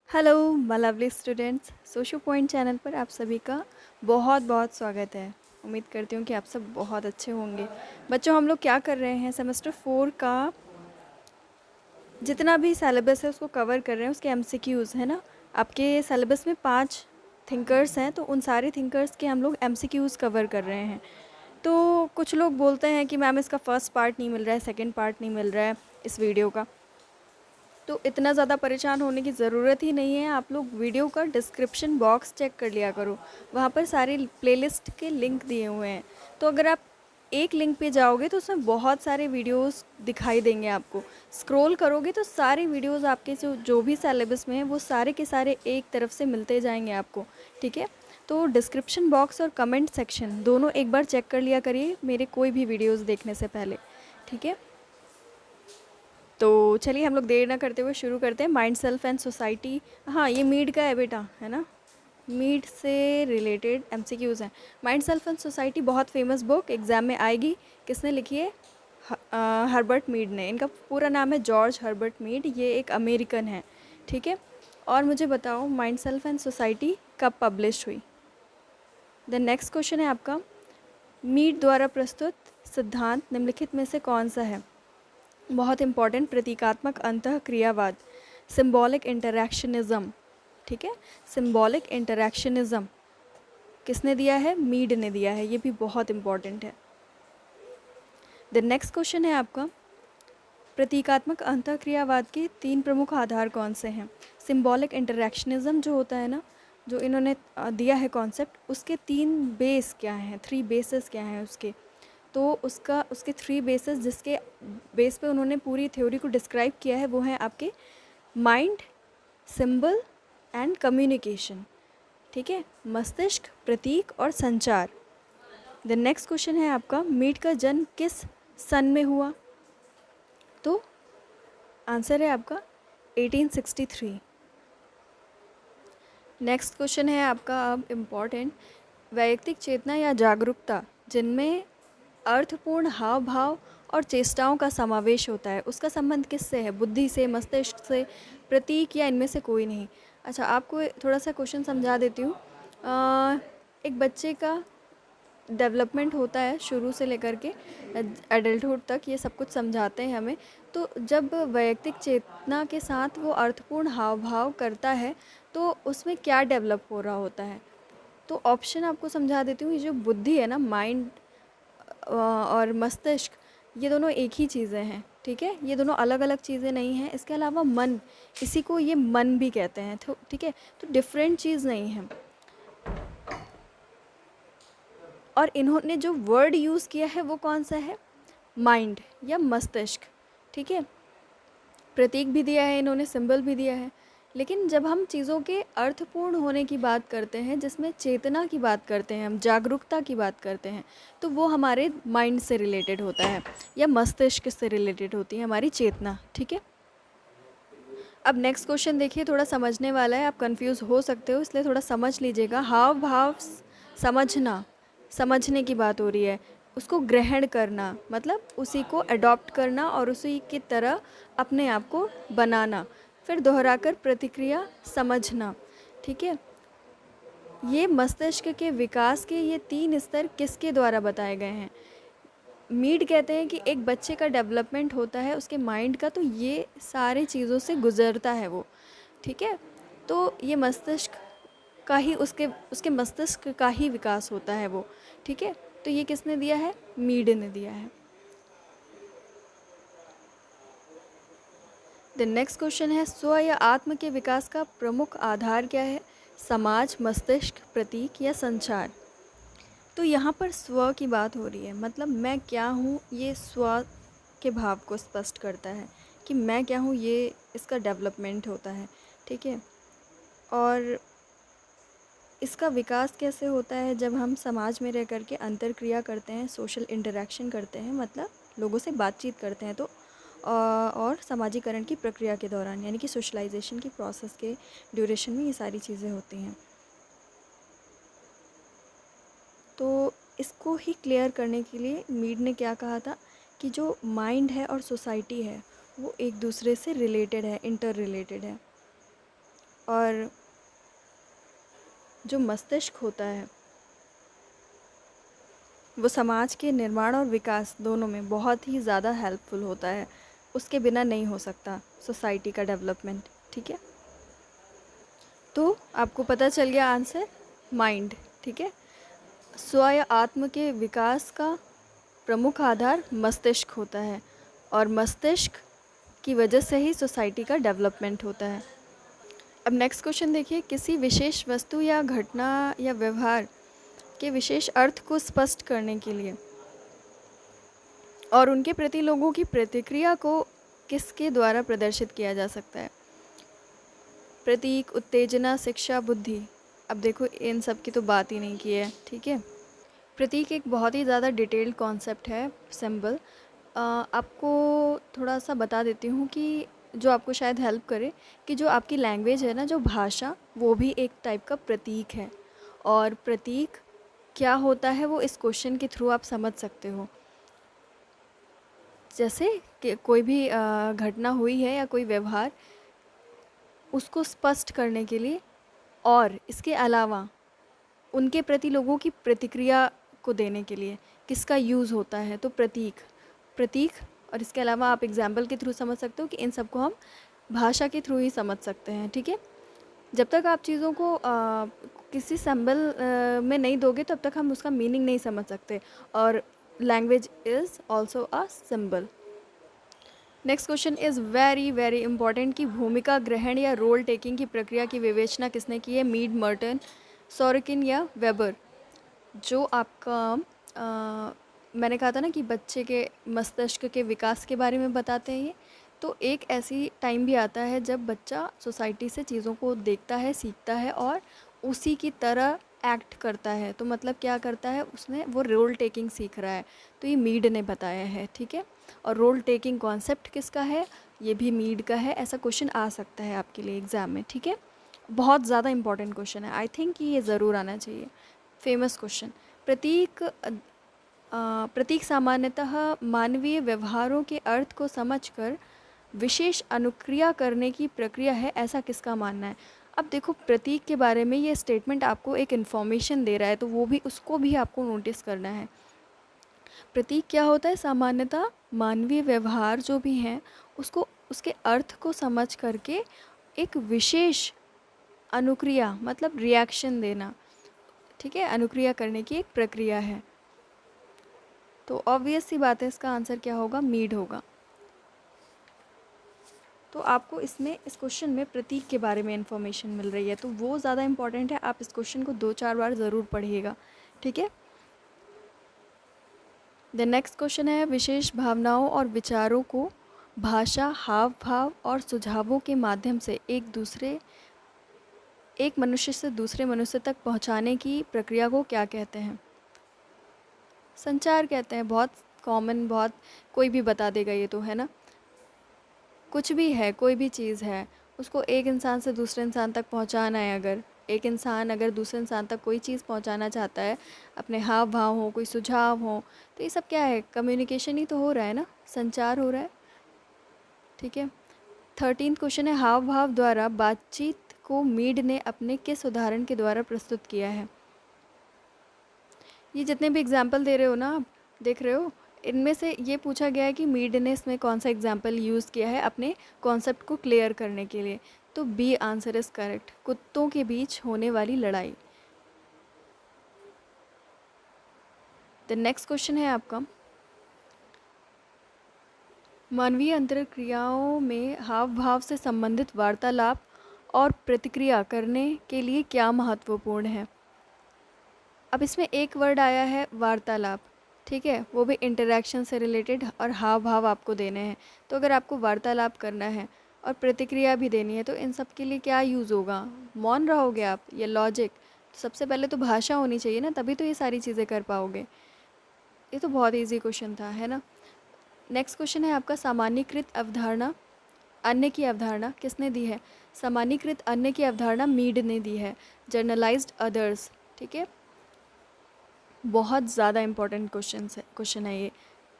Hello my lovely students, socio point channel पर आप सभी का बहुत बहुत स्वागत है। उम्मीद करती हूँ कि आप सब बहुत अच्छे होंगे। बच्चों, हम लोग क्या कर रहे हैं, सेमेस्टर 4 का जितना भी सिलेबस है उसको कवर कर रहे हैं। उसके एमसीक्यूज़ है ना, आपके सिलेबस में 5 थिंकर्स हैं, तो उन सारे थिंकर्स के हम लोग एमसीक्यूज़ कवर कर रहे हैं। तो कुछ लोग बोलते हैं कि मैम इसका फ़र्स्ट पार्ट नहीं मिल रहा है, सेकंड पार्ट नहीं मिल रहा है इस वीडियो का। तो इतना ज़्यादा परेशान होने की ज़रूरत ही नहीं है। आप लोग वीडियो का डिस्क्रिप्शन बॉक्स चेक कर लिया करो, वहाँ पर सारे प्लेलिस्ट के लिंक दिए हुए हैं। तो अगर आप एक लिंक पे जाओगे तो उसमें बहुत सारे वीडियोस दिखाई देंगे आपको। स्क्रॉल करोगे तो सारे वीडियोस आपके जो जो भी सिलेबस में हैं वो सारे के सारे एक तरफ से मिलते जाएंगे आपको। ठीक है, तो डिस्क्रिप्शन बॉक्स और कमेंट सेक्शन दोनों एक बार चेक कर लिया करिए मेरे कोई भी वीडियोज़ देखने से पहले। ठीक है, तो चलिए हम लोग देर ना करते हुए शुरू करते हैं। माइंड, सेल्फ एंड सोसाइटी, हाँ ये मीड का है बेटा, है ना। मीड से रिलेटेड एमसीक्यूज़ हैं। माइंड, सेल्फ एंड सोसाइटी बहुत फेमस बुक, एग्ज़ाम में आएगी। किसने लिखी है? हर्बर्ट मीड ने। इनका पूरा नाम है जॉर्ज हर्बर्ट मीड, ये एक अमेरिकन है। ठीक है, और मुझे बताओ माइंड, सेल्फ एंड सोसाइटी कब पब्लिश हुई? द नेक्स्ट क्वेश्चन है आपका, मीड द्वारा प्रस्तुत सिद्धांत निम्नलिखित में से कौन सा है? बहुत इंपॉर्टेंट, प्रतीकात्मक अंतःक्रियावाद, सिंबॉलिक इंटरैक्शनिज्म। ठीक है, सिंबॉलिक इंटरैक्शनिज्म किसने दिया है? मीड ने दिया है, ये भी बहुत इंपॉर्टेंट है। द नेक्स्ट क्वेश्चन है आपका, प्रतीकात्मक अंतःक्रियावाद के 3 प्रमुख आधार कौन से हैं? सिंबॉलिक इंटरैक्शनिज्म जो होता है ना, जो इन्होंने दिया है कॉन्सेप्ट, उसके 3 बेस क्या हैं, 3 बेसिस क्या हैं उसके? तो उसके 3 बेसिस जिसके बेस पे उन्होंने पूरी थ्योरी को डिस्क्राइब किया है वो हैं आपके माइंड, सिंबल एंड कम्युनिकेशन। ठीक है, मस्तिष्क, प्रतीक और संचार। द नेक्स्ट क्वेश्चन है आपका, मीड का जन्म किस सन में हुआ? तो आंसर है आपका 1863। नेक्स्ट क्वेश्चन है आपका अब इम्पॉर्टेंट, वैयक्तिक चेतना या जागरूकता जिनमें अर्थपूर्ण हाव भाव और चेष्टाओं का समावेश होता है, उसका संबंध किससे है? बुद्धि से, मस्तिष्क से, प्रतीक या इनमें से कोई नहीं? अच्छा, आपको थोड़ा सा क्वेश्चन समझा देती हूँ। एक बच्चे का डेवलपमेंट होता है शुरू से लेकर के एडल्टहुड तक, ये सब कुछ समझाते हैं हमें। तो जब वैयक्तिक चेतना के साथ वो अर्थपूर्ण हाव भाव करता है तो उसमें क्या डेवलप हो रहा होता है? तो ऑप्शन आपको समझा देती हूँ। ये जो बुद्धि है ना, माइंड और मस्तिष्क, ये दोनों एक ही चीज़ें हैं। ठीक है, ये दोनों अलग अलग चीज़ें नहीं हैं। इसके अलावा मन, इसी को ये मन भी कहते हैं। तो ठीक है, तो डिफरेंट चीज़ नहीं है। और इन्होंने जो वर्ड यूज़ किया है वो कौन सा है? माइंड या मस्तिष्क। ठीक है, प्रतीक भी दिया है इन्होंने, सिंबल भी दिया है। लेकिन जब हम चीज़ों के अर्थपूर्ण होने की बात करते हैं, जिसमें चेतना की बात करते हैं, हम जागरूकता की बात करते हैं, तो वो हमारे माइंड से रिलेटेड होता है या मस्तिष्क से रिलेटेड होती है हमारी चेतना। ठीक है, अब नेक्स्ट क्वेश्चन देखिए, थोड़ा समझने वाला है, आप कंफ्यूज हो सकते हो, इसलिए थोड़ा समझ लीजिएगा। हाव भाव समझना, समझने की बात हो रही है। उसको ग्रहण करना मतलब उसी को अडॉप्ट करना और उसी की तरह अपने आप को बनाना। फिर दोहराकर प्रतिक्रिया समझना। ठीक है, ये मस्तिष्क के विकास के ये 3 स्तर किसके द्वारा बताए गए हैं? मीड कहते हैं कि एक बच्चे का डेवलपमेंट होता है उसके माइंड का, तो ये सारी चीज़ों से गुज़रता है वो। ठीक है, तो ये मस्तिष्क का ही उसके उसके मस्तिष्क का ही विकास होता है वो। ठीक है, तो ये किसने दिया है? मीड ने दिया है। द नेक्स्ट क्वेश्चन है, स्व या आत्म के विकास का प्रमुख आधार क्या है? समाज, मस्तिष्क, प्रतीक या संचार? तो यहाँ पर स्व की बात हो रही है, मतलब मैं क्या हूँ, ये स्व के भाव को स्पष्ट करता है कि मैं क्या हूँ, ये इसका डेवलपमेंट होता है। ठीक है, और इसका विकास कैसे होता है? जब हम समाज में रह कर के अंतरक्रिया करते हैं, सोशल इंटरेक्शन करते हैं, मतलब लोगों से बातचीत करते हैं, तो और समाजीकरण की प्रक्रिया के दौरान, यानी कि सोशलाइजेशन की प्रोसेस के ड्यूरेशन में ये सारी चीज़ें होती हैं। तो इसको ही क्लियर करने के लिए मीड ने क्या कहा था कि जो माइंड है और सोसाइटी है वो एक दूसरे से रिलेटेड है, इंटर रिलेटेड है। और जो मस्तिष्क होता है वो समाज के निर्माण और विकास दोनों में बहुत ही ज़्यादा हेल्पफुल होता है। उसके बिना नहीं हो सकता सोसाइटी का डेवलपमेंट। ठीक है, तो आपको पता चल गया आंसर, माइंड। ठीक है, स्व या आत्म के विकास का प्रमुख आधार मस्तिष्क होता है और मस्तिष्क की वजह से ही सोसाइटी का डेवलपमेंट होता है। अब नेक्स्ट क्वेश्चन देखिए, किसी विशेष वस्तु या घटना या व्यवहार के विशेष अर्थ को स्पष्ट करने के लिए और उनके प्रति लोगों की प्रतिक्रिया को किसके द्वारा प्रदर्शित किया जा सकता है? प्रतीक, उत्तेजना, शिक्षा, बुद्धि। अब देखो इन सब की तो बात ही नहीं की है। ठीक है, प्रतीक एक बहुत ही ज़्यादा डिटेल्ड कॉन्सेप्ट है, सिंबल। आपको थोड़ा सा बता देती हूँ कि जो आपको शायद हेल्प करे कि जो आपकी लैंग्वेज है ना, जो भाषा, वो भी एक टाइप का प्रतीक है। और प्रतीक क्या होता है वो इस क्वेश्चन के थ्रू आप समझ सकते हो। जैसे कि कोई भी घटना हुई है या कोई व्यवहार, उसको स्पष्ट करने के लिए और इसके अलावा उनके प्रति लोगों की प्रतिक्रिया को देने के लिए किसका यूज़ होता है? तो प्रतीक। प्रतीक और इसके अलावा आप एग्जाम्पल के थ्रू समझ सकते हो कि इन सबको हम भाषा के थ्रू ही समझ सकते हैं। ठीक है, जब तक आप चीज़ों को किसी सिंबल में नहीं दोगे तब तक हम उसका मीनिंग नहीं समझ सकते। और language is also a symbol. Next question is very very important कि भूमिका ग्रहण या रोल टेकिंग की प्रक्रिया की विवेचना किसने की है? मीड, मर्टन, सोरकिन या वेबर। जो आपका मैंने कहा था ना कि बच्चे के मस्तिष्क के विकास के बारे में बताते हैं ये, तो एक ऐसी टाइम भी आता है जब बच्चा सोसाइटी से चीज़ों को देखता है, सीखता है और उसी की तरह एक्ट करता है। तो मतलब क्या करता है, उसने वो रोल टेकिंग सीख रहा है। तो ये मीड ने बताया है। ठीक है, और रोल टेकिंग कॉन्सेप्ट किसका है? ये भी मीड का है। ऐसा क्वेश्चन आ सकता है आपके लिए एग्ज़ाम में। ठीक है, बहुत ज़्यादा इंपॉर्टेंट क्वेश्चन है। आई थिंक ये ज़रूर आना चाहिए, फेमस क्वेश्चन। प्रतीक प्रतीक सामान्यतः मानवीय व्यवहारों के अर्थ को समझकर विशेष अनुक्रिया करने की प्रक्रिया है, ऐसा किसका मानना है? अब देखो प्रतीक के बारे में ये स्टेटमेंट आपको एक इन्फॉर्मेशन दे रहा है, तो वो भी उसको भी आपको नोटिस करना है। प्रतीक क्या होता है? सामान्यतः मानवीय व्यवहार जो भी हैं उसको, उसके अर्थ को समझ करके एक विशेष अनुक्रिया मतलब रिएक्शन देना। ठीक है, अनुक्रिया करने की एक प्रक्रिया है। तो ऑब्वियस सी बात है, इसका आंसर क्या होगा? मीड होगा। तो आपको इसमें इस क्वेश्चन में प्रतीक के बारे में इंफॉर्मेशन मिल रही है, तो वो ज़्यादा इंपॉर्टेंट है। आप इस क्वेश्चन को 2-4 बार ज़रूर पढ़िएगा। ठीक है, द नेक्स्ट क्वेश्चन है, विशेष भावनाओं और विचारों को भाषा, हाव भाव और सुझावों के माध्यम से एक मनुष्य से दूसरे मनुष्य तक पहुंचाने की प्रक्रिया को क्या कहते हैं? संचार कहते हैं। बहुत कॉमन, बहुत कोई भी बता देगा ये तो, है ना। कुछ भी है, कोई भी चीज़ है, उसको एक इंसान से दूसरे इंसान तक पहुंचाना है। अगर एक इंसान अगर दूसरे इंसान तक कोई चीज़ पहुंचाना चाहता है, अपने हाव भाव हो, कोई सुझाव हो, तो ये सब क्या है? कम्युनिकेशन ही तो हो रहा है ना, संचार हो रहा है। ठीक है, 13th क्वेश्चन है, हाव भाव द्वारा बातचीत को मीड ने अपने किस उदाहरण के द्वारा प्रस्तुत किया है? ये जितने भी एग्जाम्पल दे रहे हो ना आप, देख रहे हो, इनमें से ये पूछा गया है कि मीड ने इसमें कौन सा एग्जाम्पल यूज़ किया है अपने कॉन्सेप्ट को क्लियर करने के लिए। तो बी आंसर इज़ करेक्ट, कुत्तों के बीच होने वाली लड़ाई। द नेक्स्ट क्वेश्चन है आपका, मानवीय अंतरक्रियाओं में हाव भाव से संबंधित वार्तालाप और प्रतिक्रिया करने के लिए क्या महत्वपूर्ण है? अब इसमें एक वर्ड आया है वार्तालाप। ठीक है, वो भी इंटरेक्शन से रिलेटेड, और हाव भाव आपको देने हैं। तो अगर आपको वार्तालाप करना है और प्रतिक्रिया भी देनी है, तो इन सब के लिए क्या यूज़ होगा? मौन रहोगे आप या लॉजिक? सबसे पहले तो भाषा होनी चाहिए ना, तभी तो ये सारी चीज़ें कर पाओगे। ये तो बहुत ईजी क्वेश्चन था, है ना। नेक्स्ट क्वेश्चन है आपका, सामान्यीकृत अवधारणा अन्य की अवधारणा किसने दी है? सामान्यीकृत अन्य की अवधारणा मीड ने दी है। Generalised others. ठीक है, बहुत ज़्यादा इम्पॉर्टेंट क्वेश्चन है ये,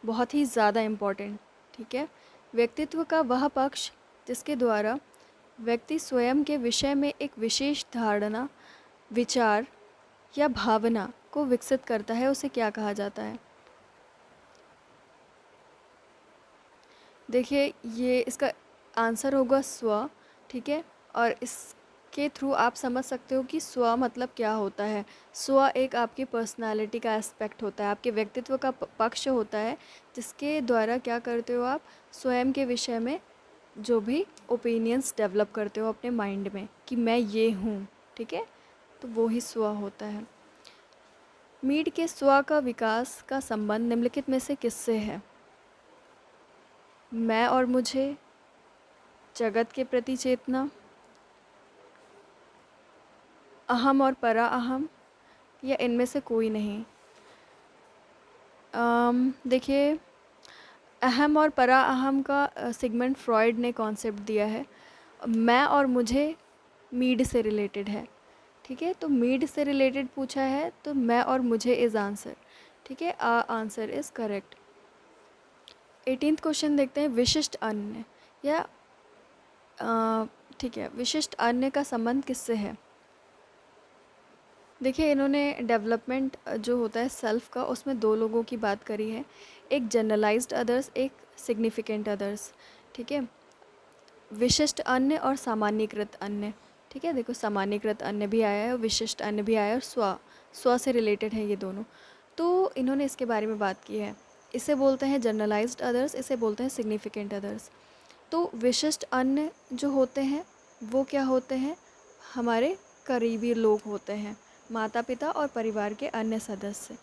बहुत ही ज़्यादा इम्पॉर्टेंट। ठीक है, व्यक्तित्व का वह पक्ष जिसके द्वारा व्यक्ति स्वयं के विषय में एक विशेष धारणा, विचार या भावना को विकसित करता है, उसे क्या कहा जाता है? देखिए, ये इसका आंसर होगा स्व, ठीक है? और इसके थ्रू आप समझ सकते हो कि स्व मतलब क्या होता है। स्व एक आपकी पर्सनैलिटी का एस्पेक्ट होता है, आपके व्यक्तित्व का पक्ष होता है, जिसके द्वारा क्या करते हो आप, स्वयं के विषय में जो भी ओपिनियंस डेवलप करते हो अपने माइंड में कि मैं ये हूँ, ठीक है? तो वो ही स्व होता है। मीड के स्व का विकास का संबंध निम्नलिखित में से किससे है? मैं और मुझे, जगत के प्रति चेतना, अहम और परा अहम, या इनमें से कोई नहीं। देखिए, अहम और परा अहम का सिगमंड फ्रॉइड ने कॉन्सेप्ट दिया है। मैं और मुझे मीड से रिलेटेड है, ठीक है? तो मीड से रिलेटेड पूछा है तो मैं और मुझे इज़ आंसर, ठीक है? Answer is correct. 18th question देखते हैं, विशिष्ट अन्य या ठीक है, विशिष्ट अन्य का संबंध किससे है? देखिए, इन्होंने डेवलपमेंट जो होता है सेल्फ का, उसमें दो लोगों की बात करी है, एक जनरलाइज्ड अदर्स, एक सिग्निफिकेंट अदर्स, ठीक है? विशिष्ट अन्य और सामान्यीकृत अन्य, ठीक है? देखो, सामान्यीकृत अन्य भी आया है और विशिष्ट अन्य भी आया है, और स्व से रिलेटेड है ये दोनों। तो इन्होंने इसके बारे में बात की है। इसे बोलते हैं जनरलाइज्ड अदर्स, इसे बोलते हैं सिग्निफिकेंट अदर्स। तो विशिष्ट अन्य जो होते हैं वो क्या होते हैं? हमारे करीबी लोग होते हैं, माता पिता और परिवार के अन्य सदस्य।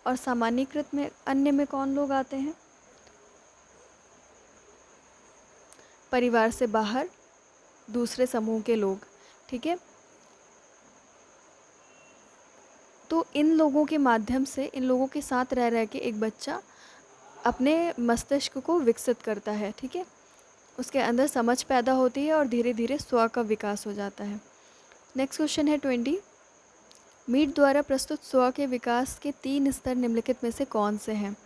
और सामान्यीकृत में अन्य में कौन लोग आते हैं? परिवार से बाहर दूसरे समूह के लोग, ठीक है? तो इन लोगों के माध्यम से, इन लोगों के साथ रह रह के एक बच्चा अपने मस्तिष्क को विकसित करता है, ठीक है? उसके अंदर समझ पैदा होती है और धीरे धीरे स्व का विकास हो जाता है। नेक्स्ट क्वेश्चन है 20। मीड द्वारा प्रस्तुत स्व के विकास के 3 स्तर निम्नलिखित में से कौन से हैं?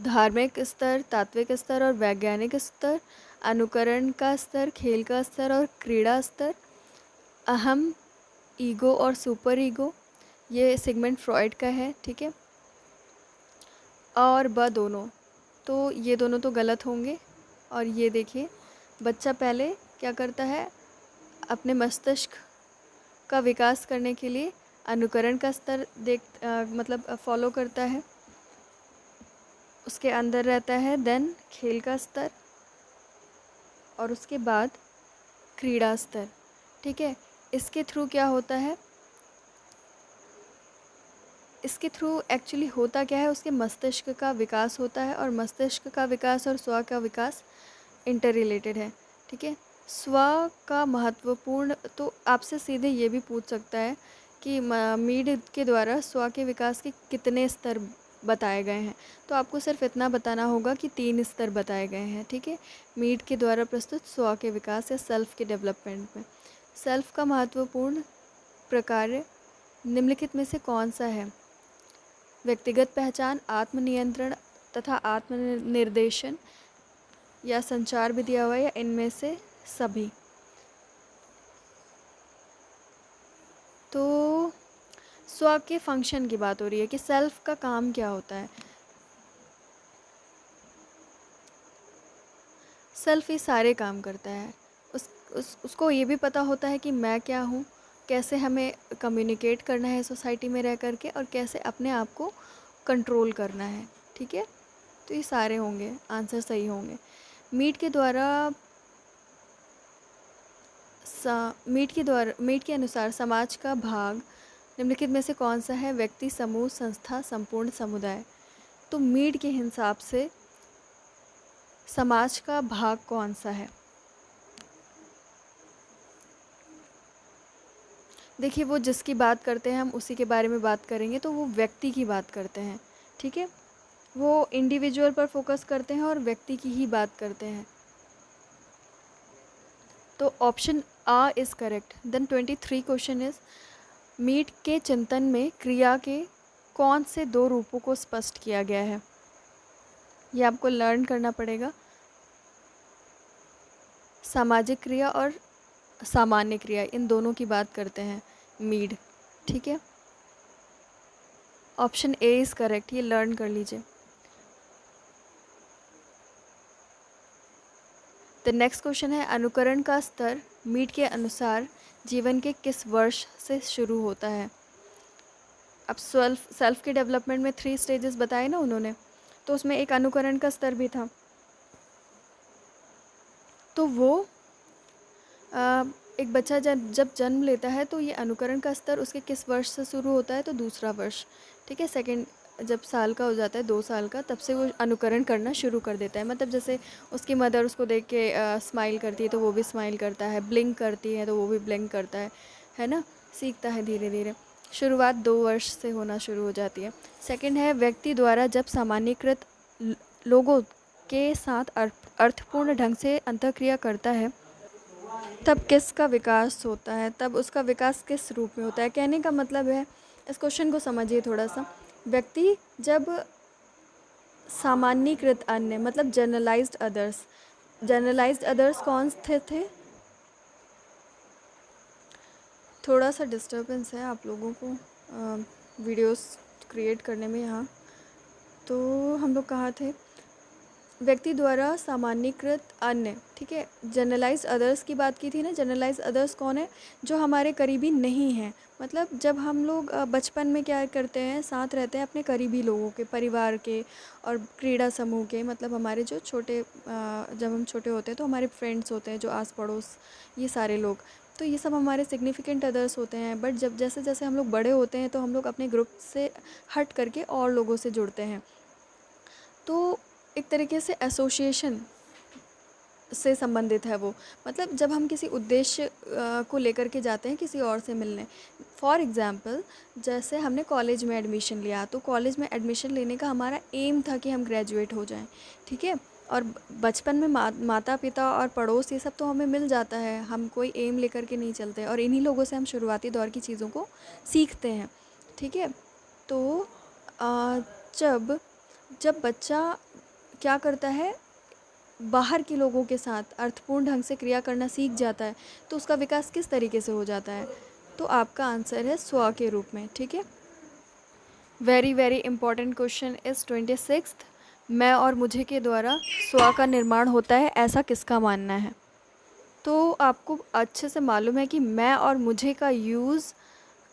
धार्मिक स्तर, तात्विक स्तर और वैज्ञानिक स्तर, अनुकरण का स्तर, खेल का स्तर और क्रीड़ा स्तर, अहम, ईगो और सुपर ईगो। ये सिगमंड फ्रॉइड का है, ठीक है? और ब दोनों, तो ये दोनों तो गलत होंगे। और ये देखिए, बच्चा पहले क्या करता है, अपने मस्तिष्क का विकास करने के लिए अनुकरण का स्तर मतलब फॉलो करता है, उसके अंदर रहता है, देन खेल का स्तर, और उसके बाद क्रीड़ा स्तर, ठीक है? इसके थ्रू क्या होता है, इसके थ्रू एक्चुअली होता क्या है, उसके मस्तिष्क का विकास होता है, और मस्तिष्क का विकास और स्व का विकास इंटर रिलेटेड है, ठीक है? स्व का महत्वपूर्ण, तो आपसे सीधे ये भी पूछ सकता है कि मीड के द्वारा स्व के विकास के कितने स्तर बताए गए हैं, तो आपको सिर्फ इतना बताना होगा कि 3 स्तर बताए गए हैं, ठीक है? मीड के द्वारा प्रस्तुत स्व के विकास या सेल्फ के डेवलपमेंट में। सेल्फ का महत्वपूर्ण प्रकार निम्नलिखित में से कौन सा है? व्यक्तिगत पहचान, आत्मनियंत्रण तथा आत्मनिर्देशन, या संचार भी दिया हुआ है, या इनमें से सभी। तो स्व के फंक्शन की बात हो रही है कि सेल्फ का काम क्या होता है। सेल्फ ही सारे काम करता है। उसको ये भी पता होता है कि मैं क्या हूँ, कैसे हमें कम्युनिकेट करना है सोसाइटी में रह कर के, और कैसे अपने आप को कंट्रोल करना है, ठीक है? तो ये सारे होंगे, आंसर सही होंगे। मीट के द्वारा मीट के अनुसार समाज का भाग निम्नलिखित में से कौन सा है? व्यक्ति, समूह, संस्था, संपूर्ण समुदाय। तो मीट के हिसाब से समाज का भाग कौन सा है? देखिए, वो जिसकी बात करते हैं हम उसी के बारे में बात करेंगे, तो वो व्यक्ति की बात करते हैं, ठीक है? वो इंडिविजुअल पर फोकस करते हैं और व्यक्ति की ही बात करते हैं। तो option A is correct. Then 23 question is, Mead के चिंतन में क्रिया के कौन से दो रूपों को स्पष्ट किया गया है? ये आपको लर्न करना पड़ेगा। सामाजिक क्रिया और सामान्य क्रिया, इन दोनों की बात करते हैं मीड। ठीक है, ऑप्शन ए इज़ करेक्ट, ये लर्न कर लीजिए। द नेक्स्ट क्वेश्चन है, अनुकरण का स्तर मीड के अनुसार जीवन के किस वर्ष से शुरू होता है? अब सेल्फ के डेवलपमेंट में 3 स्टेजेस बताए ना उन्होंने, तो उसमें एक अनुकरण का स्तर भी था। तो वो एक बच्चा जब जन्म लेता है तो ये अनुकरण का स्तर उसके किस वर्ष से शुरू होता है? तो दूसरा वर्ष। ठीक है, सेकंड जब साल का हो जाता है, 2 साल का, तब से वो अनुकरण करना शुरू कर देता है। मतलब जैसे उसकी मदर उसको देख के स्माइल करती है तो वो भी स्माइल करता है, ब्लिंक करती है तो वो भी ब्लिंक करता है ना? सीखता है धीरे धीरे। शुरुआत 2 वर्ष से होना शुरू हो जाती है। सेकंड है, व्यक्ति द्वारा जब सामान्यीकृत लोगों के साथ अर्थपूर्ण ढंग से अंतःक्रिया करता है तब किसका विकास होता है? तब उसका विकास किस रूप में होता है? कहने का मतलब है, इस क्वेश्चन को समझिए थोड़ा सा। व्यक्ति जब सामान्यीकृत अन्य मतलब जनरलाइज्ड अदर्स कौन थे? थोड़ा सा डिस्टरबेंस है आप लोगों को वीडियोस क्रिएट करने में यहाँ। तो हम लोग कहाँ थे? व्यक्ति द्वारा सामान्यीकृत अन्य, ठीक है। जनरलाइज्ड अदर्स की बात की थी ना। जनरलाइज्ड अदर्स कौन है? जो हमारे करीबी नहीं हैं। मतलब जब हम लोग बचपन में क्या करते हैं, साथ रहते हैं अपने करीबी लोगों के, परिवार के और क्रीड़ा समूह के। मतलब हमारे जो छोटे जब हम छोटे होते हैं तो हमारे फ्रेंड्स होते हैं जो आस पड़ोस, ये सारे लोग, तो ये सब हमारे सिग्निफिकेंट अदर्स होते हैं। बट जब जैसे जैसे हम लोग बड़े होते हैं तो हम लोग अपने ग्रुप से हट करके और लोगों से जुड़ते हैं। तो एक तरीके से एसोसिएशन से संबंधित है वो। मतलब जब हम किसी उद्देश्य को लेकर के जाते हैं किसी और से मिलने। फॉर एग्ज़ाम्पल, जैसे हमने कॉलेज में एडमिशन लिया, तो कॉलेज में एडमिशन लेने का हमारा एम था कि हम ग्रेजुएट हो जाएं, ठीक है। और बचपन में माता पिता और पड़ोस ये सब तो हमें मिल जाता है, हम कोई एम लेकर के नहीं चलते, और इन्हीं लोगों से हम शुरुआती दौर की चीज़ों को सीखते हैं, ठीक है। तो अ, जब जब बच्चा क्या करता है, बाहर के लोगों के साथ अर्थपूर्ण ढंग से क्रिया करना सीख जाता है, तो उसका विकास किस तरीके से हो जाता है? तो आपका आंसर है स्व के रूप में, ठीक है। Very very important question is 26th। मैं और मुझे के द्वारा स्व का निर्माण होता है, ऐसा किसका मानना है? तो आपको अच्छे से मालूम है कि मैं और मुझे का यूज़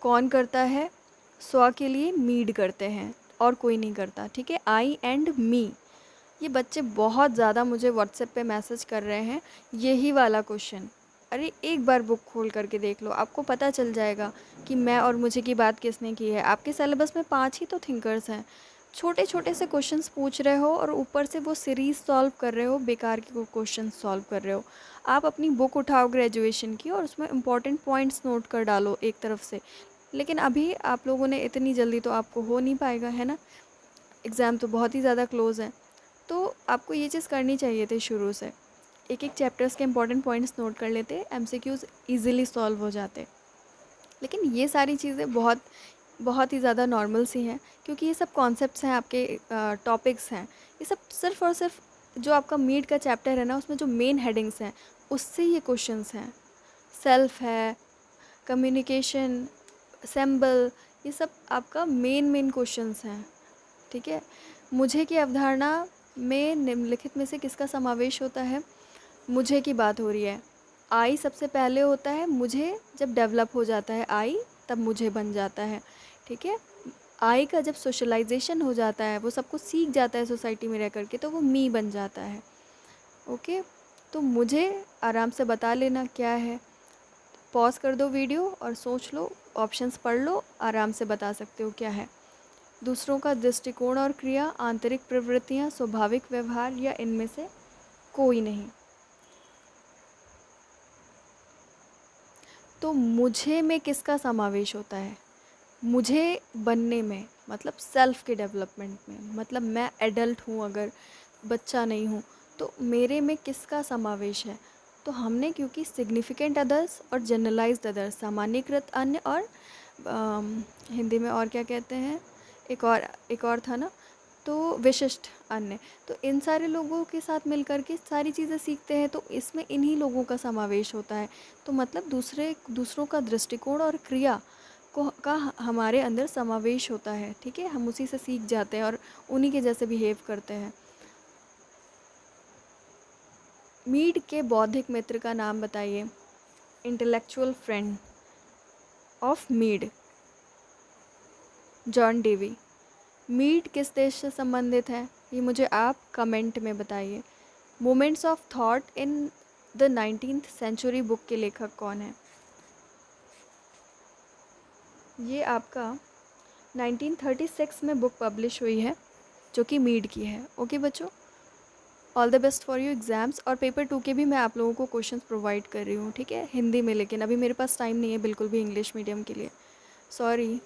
कौन करता है? स्व के लिए मीड करते हैं और कोई नहीं करता, ठीक है। आई एंड मी। ये बच्चे बहुत ज़्यादा मुझे व्हाट्सएप पे मैसेज कर रहे हैं यही वाला क्वेश्चन। अरे एक बार बुक खोल करके देख लो, आपको पता चल जाएगा कि मैं और मुझे की बात किसने की है। आपके सिलेबस में 5 ही तो थिंकर्स हैं। छोटे छोटे से क्वेश्चंस पूछ रहे हो और ऊपर से वो सीरीज़ सॉल्व कर रहे हो, बेकार के क्वेश्चन सॉल्व कर रहे हो। आप अपनी बुक उठाओ ग्रेजुएशन की और उसमें इंपॉर्टेंट पॉइंट्स नोट कर डालो एक तरफ से। लेकिन अभी आप लोगों ने इतनी जल्दी तो आपको हो नहीं पाएगा, है ना। एग्ज़ाम तो बहुत ही ज़्यादा क्लोज़ है। तो आपको ये चीज़ करनी चाहिए थी शुरू से। एक एक चैप्टर्स के इंपॉर्टेंट पॉइंट्स नोट कर लेते, एमसीक्यूज़ ईज़िली सॉल्व हो जाते। लेकिन ये सारी चीज़ें बहुत बहुत ही ज़्यादा नॉर्मल सी हैं, क्योंकि ये सब कॉन्सेप्ट्स हैं, आपके टॉपिक्स हैं। ये सब सिर्फ़ और सिर्फ जो आपका मीड का चैप्टर है ना, उसमें जो मेन हेडिंग्स हैं उससे ये क्वेश्चंस हैं। सेल्फ है, कम्युनिकेशन, सिंबल, ये सब आपका मेन क्वेश्चंस हैं, ठीक है। मुझे की अवधारणा में निम्नलिखित में से किसका समावेश होता है? मुझे की बात हो रही है। आई सबसे पहले होता है, मुझे जब डेवलप हो जाता है आई, तब मुझे बन जाता है, ठीक है। आई का जब सोशलाइजेशन हो जाता है, वो सब कुछ सीख जाता है सोसाइटी में रह करके, तो वो मी बन जाता है। ओके, तो मुझे आराम से बता लेना क्या है। पॉज कर दो वीडियो और सोच लो, ऑप्शंस पढ़ लो, आराम से बता सकते हो क्या है। दूसरों का दृष्टिकोण और क्रिया, आंतरिक प्रवृत्तियाँ, स्वाभाविक व्यवहार, या इनमें से कोई नहीं। तो मुझे में किसका समावेश होता है? मुझे बनने में, मतलब सेल्फ के डेवलपमेंट में, मतलब मैं एडल्ट हूँ, अगर बच्चा नहीं हूँ, तो मेरे में किसका समावेश है? तो हमने, क्योंकि सिग्निफिकेंट अदर्स और जनरलाइज्ड अदर्स, सामान्यीकृत अन्य और हिंदी में और क्या कहते हैं, एक और था ना, तो विशिष्ट अन्य। तो इन सारे लोगों के साथ मिल कर के सारी चीज़ें सीखते हैं, तो इसमें इन्हीं लोगों का समावेश होता है। तो मतलब दूसरों का दृष्टिकोण और क्रिया को का हमारे अंदर समावेश होता है, ठीक है? हम उसी से सीख जाते हैं और उन्हीं के जैसे बिहेव करते हैं। मीड के बौद्धिक मित्र का नाम बताइए। Intellectual friend of Mead, John Dewey. Mead किस देश से संबंधित है, ये मुझे आप कमेंट में बताइए। Moments of thought in the 19th century book के लेखक कौन है? ये आपका 1936 में बुक पब्लिश हुई है, जो कि मीड की है। ओके बच्चों, all the best for you exams. और पेपर 2 के भी मैं आप लोगों को क्वेश्चंस प्रोवाइड कर रही हूँ, ठीक है, हिंदी में। लेकिन अभी मेरे पास टाइम नहीं है बिल्कुल भी इंग्लिश मीडियम के लिए, सॉरी।